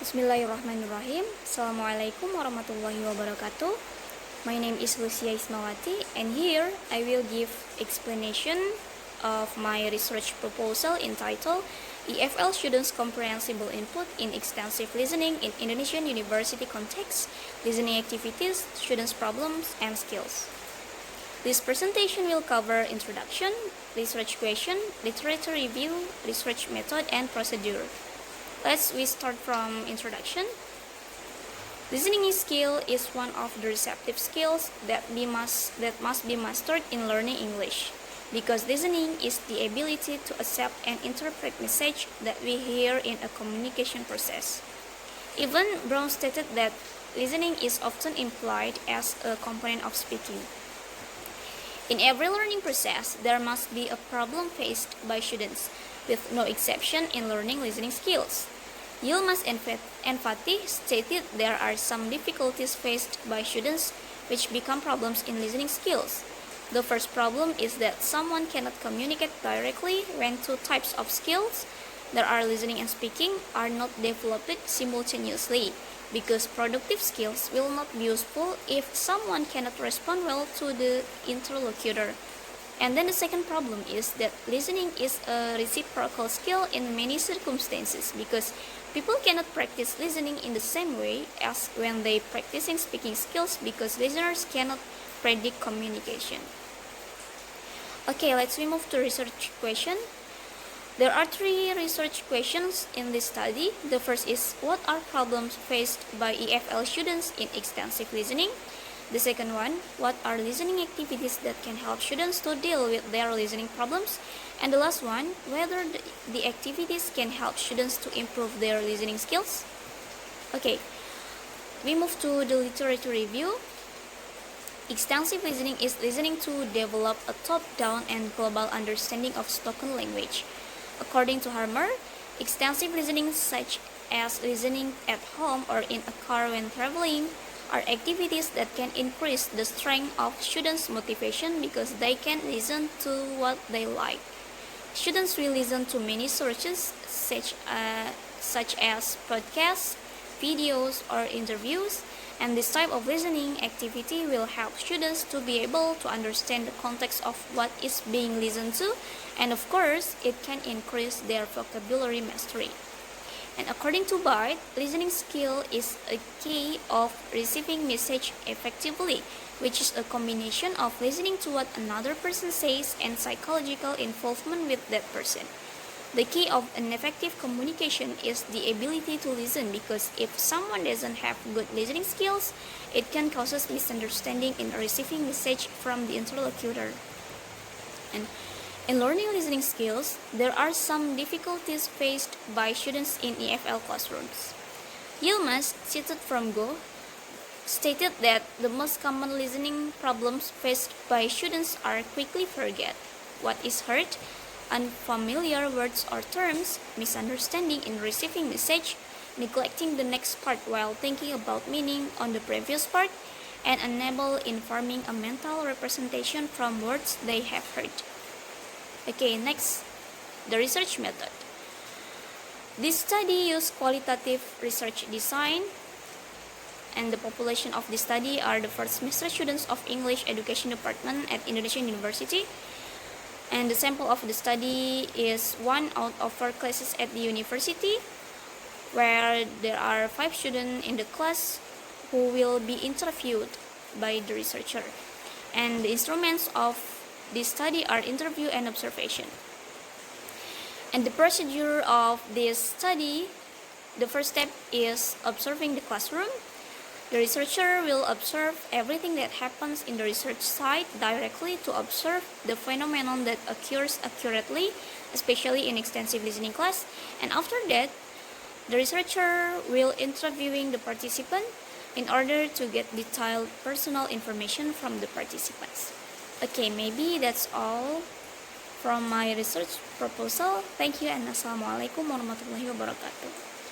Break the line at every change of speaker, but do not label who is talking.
Bismillahirrahmanirrahim. Assalamualaikum warahmatullahi wabarakatuh. My name is Lusia Ismawati, and here I will give explanation of my research proposal entitled EFL Students' Comprehensible Input in Extensive Listening in Indonesian University Context, Listening Activities, Students' Problems, and Skills. This presentation will cover introduction, research question, literature review, research method, and procedure. We start from introduction. Listening skill is one of the receptive skills that must be mastered in learning English, because listening is the ability to accept and interpret message that we hear in a communication process. Even Brown stated that listening is often implied as a component of speaking. In every learning process, there must be a problem faced by students, with no exception in learning listening skills. Yilmaz Enfati stated there are some difficulties faced by students which become problems in listening skills. The first problem is that someone cannot communicate directly when two types of skills, that are listening and speaking, are not developed simultaneously, because productive skills will not be useful if someone cannot respond well to the interlocutor. And then the second problem is that listening is a reciprocal skill in many circumstances, because people cannot practice listening in the same way as when they practicing speaking skills, because listeners cannot predict communication. Okay, let's move to research question. There are three research questions in this study. The first is, what are problems faced by EFL students in extensive listening? The second one, what are listening activities that can help students to deal with their listening problems? And the last one, whether the activities can help students to improve their listening skills. Okay, we move to the literature review. Extensive listening is listening to develop a top-down and global understanding of spoken language. According to Harmer, extensive listening, such as listening at home or in a car when traveling, are activities that can increase the strength of students' motivation because they can listen to what they like. Students will listen to many sources such as podcasts, videos, or interviews, and this type of listening activity will help students to be able to understand the context of what is being listened to, and of course, it can increase their vocabulary mastery. And according to Bart, listening skill is a key of receiving message effectively, which is a combination of listening to what another person says and psychological involvement with that person. The key of an effective communication is the ability to listen, because if someone doesn't have good listening skills, it can cause misunderstanding in receiving message from the interlocutor. And in learning listening skills, there are some difficulties faced by students in EFL classrooms. Yilmaz, cited from Go, stated that the most common listening problems faced by students are quickly forget what is heard, unfamiliar words or terms, misunderstanding in receiving message, neglecting the next part while thinking about meaning on the previous part, and unable in forming a mental representation from words they have heard. Okay, next, the research method. This study used qualitative research design, and the population of this study are the first semester students of English Education Department at Indonesian University. And the sample of the study is 1 out of 4 classes at the university, where there are 5 students in the class who will be interviewed by the researcher. And the instruments of this study are interview and observation. And the procedure of this study, the first step is observing the classroom. The researcher will observe everything that happens in the research site directly to observe the phenomenon that occurs accurately, especially in extensive listening class. And after that, the researcher will interviewing the participant in order to get detailed personal information from the participants. Okay, maybe that's all from my research proposal. Thank you, and Assalamualaikum warahmatullahi wabarakatuh.